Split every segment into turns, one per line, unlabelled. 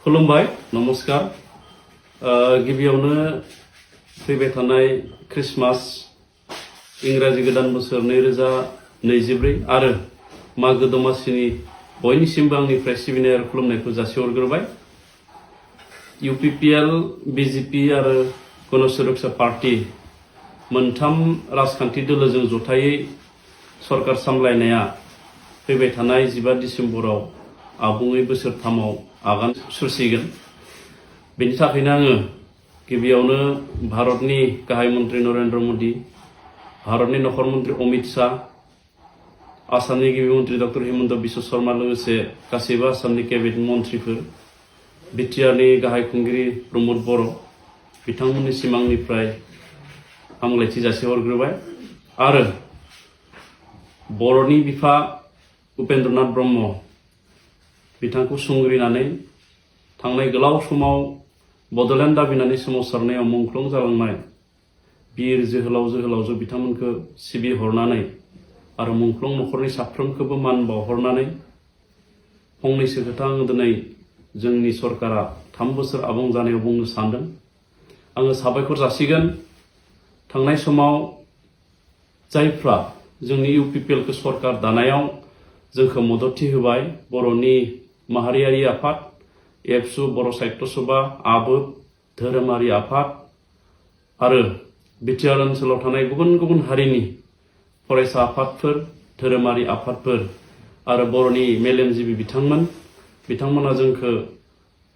खुलुमबाय नमस्कार गिबियावनो फैबाय थानाय क्रिसमास इंराजि गोदान बोसोर 2024 आरो मागो दमासिनि बयनिसिमबो आंनिफ्राय सिबिनाय आरो खुलुमनायखौ जासिहरग्रोबाय। UPPL BJP आरो गण सुरक्षा पार्टी मोनथाम राजखान्थि दोलोजों जथायै सरकार सामलायनाया फैबाय थानाय 15 डिसेम्बराव आबुङै बोसोरथामाव आगान सुरसिगोन। बेनि थाखायनो आङो गिबियावनो भारतनि गाहाय मन्त्रि नरेन्द्र मोदी, भारतनि नखर मन्त्रि अमित शाह, आसामनि गिबि मन्त्रि डक्टर हिमन्त बिश्व शर्मा लोगोसे गासैबो आसामनि केबिनेट मन्त्रिफोर, बिटिआरनि गाहाय खुंगिरि प्रमद बर' बिथांमोननि सिमांनिफ्राय हामलायथि जासिहरग्रोबाय आरो बर'नि बिफा उपेन्द्रनाथ ब्रह्म बिथांखौ संग्रिनानै थांनाय गोलाव समाव बडलेण्ड दाबिनानै सोमावसारनायाव मुंख्लं जालांनाय बिर जोहोलाव जोहोलावजो बिथांमोनखौ सिबिहरनानै आरो मुंख्लं नखरनि साफ्रोमखौबो मान बावहरनानै फंनैसो खोथा आङो दिनै जोंनि सरकारा 3 बोसोर आबुं जानायाव बुंनो सानदों। आङो साबायखर जासिगोन थांनाय समाव जायफ्रा जोंनि UPPL खौ सरकार दानायाव जोंखौ मददथि होबाय, बर'नि माहारियारि आफाद, एबसु, बर' साहित्य सभा, आबोब, धोरोमारि आफाद आरो बिटिआर ओनसोलाव थानाय गुबुन गुबुन हारिनि फरायसा आफादफोर, धोरोमारि आफादफोर आरो बर'नि मेलेमजिबि बिथांमोना जोंखौ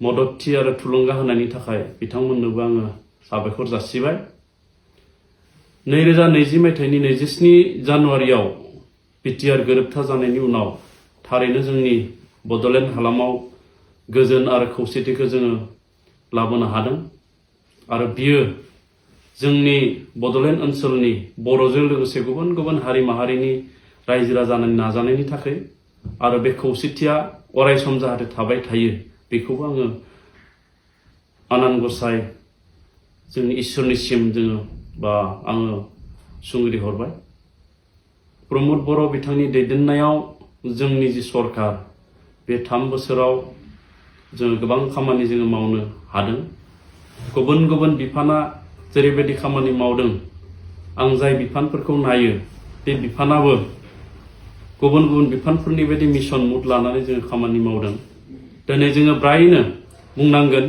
मददथि आरो थुलुंगा होनायनि थाखाय बिथांमोननोबो आङो साबायखर जासिबाय। 2020 मायथाइनि 27 जानुवारियाव बिटिआर गोरोबथा जानायनि उनाव थारैनो जोंनि बडलेण्ड हालामाव गोजोन आरो खौसेथिखौ जोङो लाबोनो हादों आरो बियो जोंनि बडलेण्ड ओनसोलनि बर'जों लोगोसे गुबुन गुबुन हारि माहारिनि रायजो राजानि नाजानायनि थाखाय आरो बे खौसेथिया अरायसम जाहाथे थाबाय थायो बेखौबो आङो आनान गसाइ जोंनि इसोरनिसिम आङो सुंग्रि हरबाय। प्रमद बर' बिथांनि दैदेननायाव जोंनि जि सरकार बे 3 बोसोराव जोङो गोबां खामानि जोङो मावनो हादों। गुबुन गुबुन बिफाना जेरैबायदि खामानि मावदों, आं जाय बिफानफोरखौ नायो बे बिफानाबो गुबुन गुबुन बिफानफोरनि बायदि मिशन मुड लानानै जोङो खामानि मावदों। दिनै जोङो ब्रायनो बुंनांगोन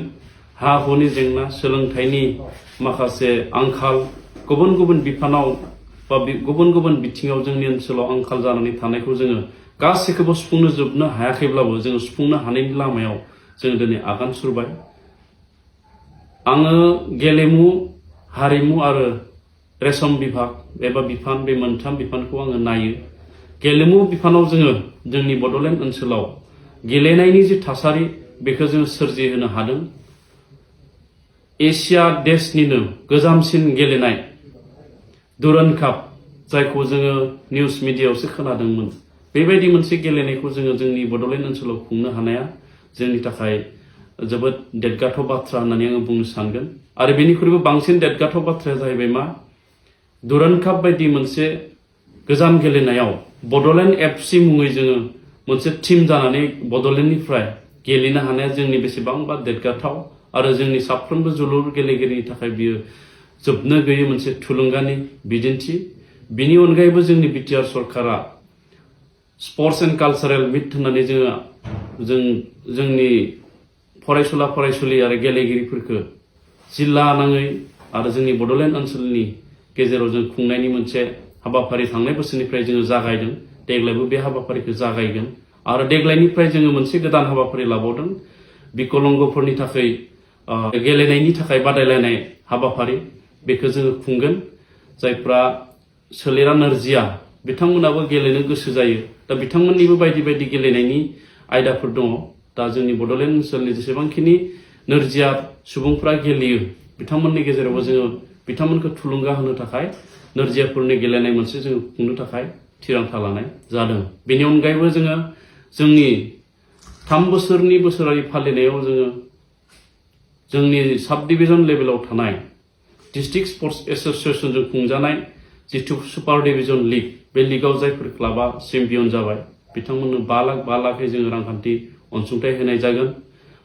हा हुनि जेंना, सोलोंथाइनि माखासे आंखाल, गुबुन गुबुन बिफानाव बा गुबुन गुबुन बिथिङाव जोंनि ओनसोलाव आंखाल जानानै थानायखौ जोङो गासैखौबो सुफुंनो जोबनो हायाखैब्लाबो जोङो सुफुंनो हानायनि लामायाव जोङो दिनै आगान सुरबाय। आङो गेलेमु, हारिमु आरो रेशम बिभाग एबा बिफान, बे मोनथाम बिफानखौ आङो नायो। गेलेमु बिफानाव जोङो जोंनि बडलेण्ड ओनसोलाव गेलेनायनि जि थासारि बेखौ जोङो सोरजिहोनो हादों। एसिया देशनिनो गोजामसिन गेलेनाय दुरान्ड काप, जायखौ जोङो निउज मिडियायावसो खोनादोंमोन, बेबायदि मोनसे गेलेनायखौ जोङो जोंनि बडलेण्ड ओनसोलाव खुंनो हानाया जोंनि थाखाय जोबोद देरगाथाव बाथ्रा होननानै आङो बुंनो सानगोन। आरो बेनिख्रुइबो बांसिन देरगाथाव बाथ्राया जाहैबाय मा, दुरान्ड काप बायदि मोनसे गोजाम गेलेनायाव बडलेण्ड FC मुङै जोङो मोनसे टीम जानानै बडलेण्डनिफ्राय गेलेनो हानाया जोंनि बेसेबांबा देरगाथाव आरो जोंनि साफ्रोमबो जोलुर गेलेगिरिनि थाखाय बियो जोबनो गैयै मोनसे थुलुंगानि बिदिन्थि। बिनि अनगायैबो जोंनि बिटिआर सरकारा स्पर्ट्स एन्ड कालचारेल मिट होननानै जोंनि फरायसुला फरायसुलि आरो गेलेगिरिफोरखौ जिल्ला नाङै आरो जोंनि बडलेण्ड ओनसोलनि गेजेराव जों खुंनायनि मोनसे हाबाफारि थांनाय बोसोरनिफ्राय जोङो जागायदों। देग्लायबो बे हाबाफारिखौ जागायगोन आरो देग्लायनिफ्राय जोङो मोनसे गोदान हाबाफारि लाबावदों, बिकलांगफोरनि थाखाय गेलेनायनि थाखाय बादायलायनाय हाबाफारि, बेखौ जोङो खुंगोन। जायफ्रा सोलेरा नोरजिया बिथांमोनाबो गेलेनो गोसो जायो, दा बिथांमोननिबो बायदि बायदि गेलेनायनि आयदाफोर दङ। दा जोंनि बडलेण्ड ओनसोलनि जेसेबांखिनि नोरजिया सुबुंफ्रा गेलेयो बिथांमोननि गेजेरावबो जोङो बिथांमोनखौ थुलुंगा होनो थाखाय नोरजियाफोरनि गेलेनाय मोनसे जोङो खुंनो थाखाय थिरांथा लानाय जादों। बेनि अनगायैबो जोङो जोंनि 3 बोसोरनि बोसोरारि फालिनायाव जोङो जोंनि साब डिभिजन लेभेलाव थानाय डिस्ट्रिक्ट स्पर्ट्स एसोसिएशनजों खुंजानाय जिथु सुपार डिभिजन लीग, बे लीगआव जायफोर क्लाबा चेम्पियन जाबाय बिथांमोननो 5 लाखै जोङो रांखान्थि अनसुंथाइ होनाय जागोन।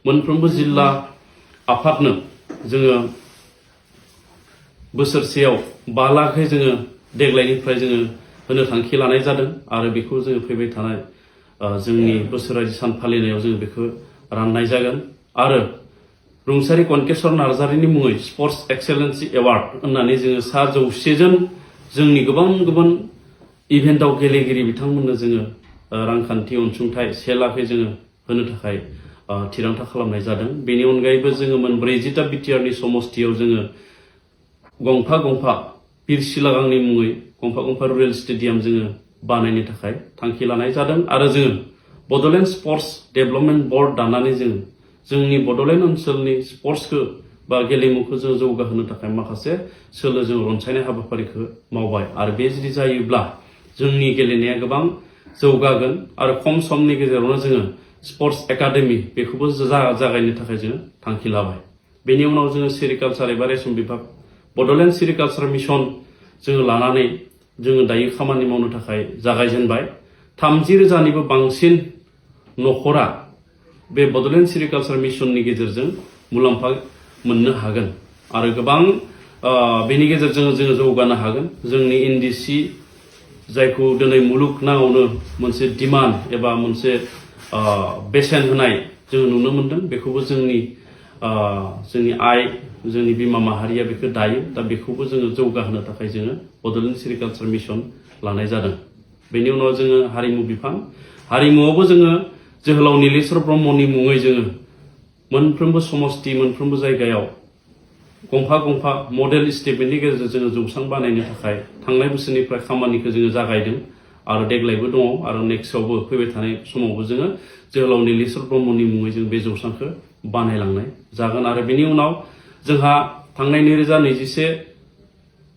मोनफ्रोमबो जिल्ला आफादनो जोङो बोसोरसेयाव 5 लाखै जोङो देग्लायनिफ्राय जोङो होनो थांखि लानाय जादों आरो बेखौ जोङो फैबाय थानाय जोंनि बोसोरारि सान फालिनायाव जोङो बेखौ राननाय जागोन आरो रुंसारि कनकेश्वर नार्जारिनि मुङै स्पर्ट्स एक्सेलेन्सि एवार्ड होननानै जोङो 150 जन जोंनि गुबुन इभेन्टआव गेलेगिरि बिथांमोननो जोङो रांखान्थि अनसुंथाइ 1 लाखै जोङो होनो थाखाय थिरांथा खालामनाय जादों। बेनि अनगायैबो जोङो 40टा बिटिआरनि समस्तियाव जोङो गंफा बिर सिलागांनि मुङै गंफा रुरेल स्टेडियाम जोङो बानायनो थाखाय थांखि लानाय जादों आरो जोङो बड'लेण्ड स्पर्ट्स डेभेलपमेन्ट बर्ड दानानै जोंनि बड'लेण्ड ओनसोलनि स्पर्ट्सखौ बा गेलेमुखौ जों जौगाहोनो थाखाय माखासे सोलो जों रनसायनाय हाबाफारिखौ मावबाय आरो बे जुदि जायोब्ला जोंनि गेलेनाया गोबां जौगागोन आरो खम समनि गेजेरावनो जोङो स्पर्ट्स एकाडेमि बेखौबो जागायनो थाखाय जोङो थांखि लाबाय। बेनि उनाव जोङो सेरिकालचार एबा रेशम बिभाग बड'लेण्ड सेरिकालचार मिशन जोङो लानानै जोङो दायो खामानि मावनो थाखाय जागायजेनबाय। 30,000निबो बांसिन नखरा बे बड'लेण्ड सेरिकालचार मिशननि गेजेरजों मुलाम्फा मोननो हागोन आरो गोबां बेनि गेजेरजों जोङो जौगानो हागोन। जोंनि इन्दि सि जायखौ दिनै मुलुगनाङावनो मोनसे डिमान्ड एबा मोनसे बेसेन होनाय जोङो नुनो मोनदों, बेखौबो जोंनि जोंनि बिमा माहारिया बेखौ दायो। दा बेखौबो जोङो जौगाहोनो थाखाय जोङो बड'लेण्ड सेरिकालचार मिशन लानाय जादों। बेनि उनाव जोङो हारिमु बिफान, हारिमुआवबो जोङो जोहोलाव नीलेश्वर ब्रह्मनि मुङै जोङो मोनफ्रोमबो समस्ति मोनफ्रोमबो जायगायाव गंफा मडेल स्टेटमेन्टनि गेजेरजों जोङो जौसां बानायनो थाखाय थांनाय बोसोरनिफ्राय खामानिखौ जोङो जागायदों आरो देग्लायबो दङ आरो नेक्स्टआवबो फैबाय थानाय समावबो जोङो जोहोलाव नीलेश्वर ब्रह्मनि मुङै जों बे जौसांखौ बानायलांनाय जागोन। आरो बेनि उनाव जोंहा थांनाय 2021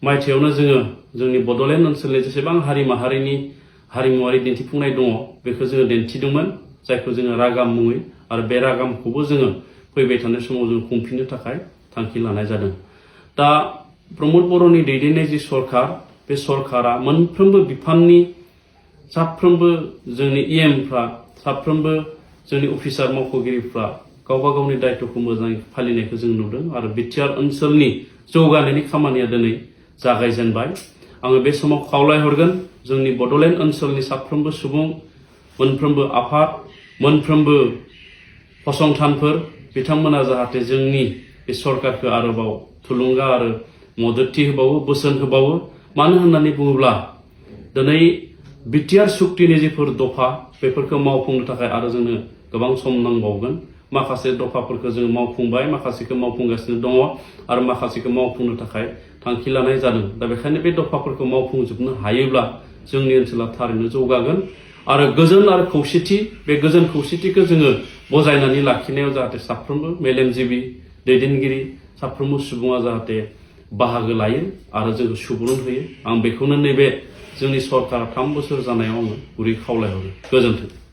मायथाइयावनो जोङो जोंनि बड'लेण्ड ओनसोलनि जेसेबां हारि माहारिनि हारिमुवारि दिन्थिफुंनाय दङ बेखौ जोङो दिन्थिदोंमोन, जायखौ जोङो रागाम मुङै, आरो बे रागामखौबो जोङो फैबाय थानाय समाव जों खुंफिननो थाखाय थांखि लानाय जादों। दा प्रमद बर'नि दैदेननाय जि सरकार, बे सरकारा मोनफ्रोमबो बिफाननि साफ्रोमबो जोंनि इएमफ्रा, साफ्रोमबो जोंनि अफिसार मावख'गिरिफ्रा गावबा गावनि दायित्वखौ मोजाङै फालिनायखौ जों नुदों आरो बिटिआर ओनसोलनि जौगानायनि खामानिया दिनै जागायजेनबाय। आङो बे समाव खावलायहरगोन जोंनि बड'लेण्ड ओनसोलनि साफ्रोमबो सुबुं, मोनफ्रोमबो आफाद, मोनफ्रोमबो फसंथानफोर बिथांमोना जाहाथे जोंनि बे सरकारखौ आरोबाव थुलुंगा आरो मददथि होबावो, बोसोन होबावो। मानो होननानै बुङोब्ला दिनै बिटिआर सुक्तिनि जिफोर दफा बेफोरखौ मावफुंनो थाखाय आरो जोंनो गोबां सम नांबावगोन। माखासे दफाफोरखौ जोङो मावफुंबाय, माखासेखौ मावफुंगासिनो दङ आरो माखासेखौ मावफुंनो थाखाय थांखि लानाय जादों। दा बेखायनो बे दफाफोरखौ मावफुंजोबनो हायोब्ला जोंनि ओनसोला थारैनो जौगागोन आरो गोजोन आरो खौसेथि, बे गोजोन खौसेथिखौ जोङो बजायनानै लाखिनायाव जाहाथे साफ्रोमबो मेलेमजिबि दैदेनगिरि, साफ्रोमबो सुबुङा जाहाथे बाहागो लायो आरो जोंखौ सुबुरुन होयो। आं बेखौनो नैबे जोंनि सरकारा 3 बोसोर जानायाव आङो गुरै खावलायहरो। गोजोन्थों।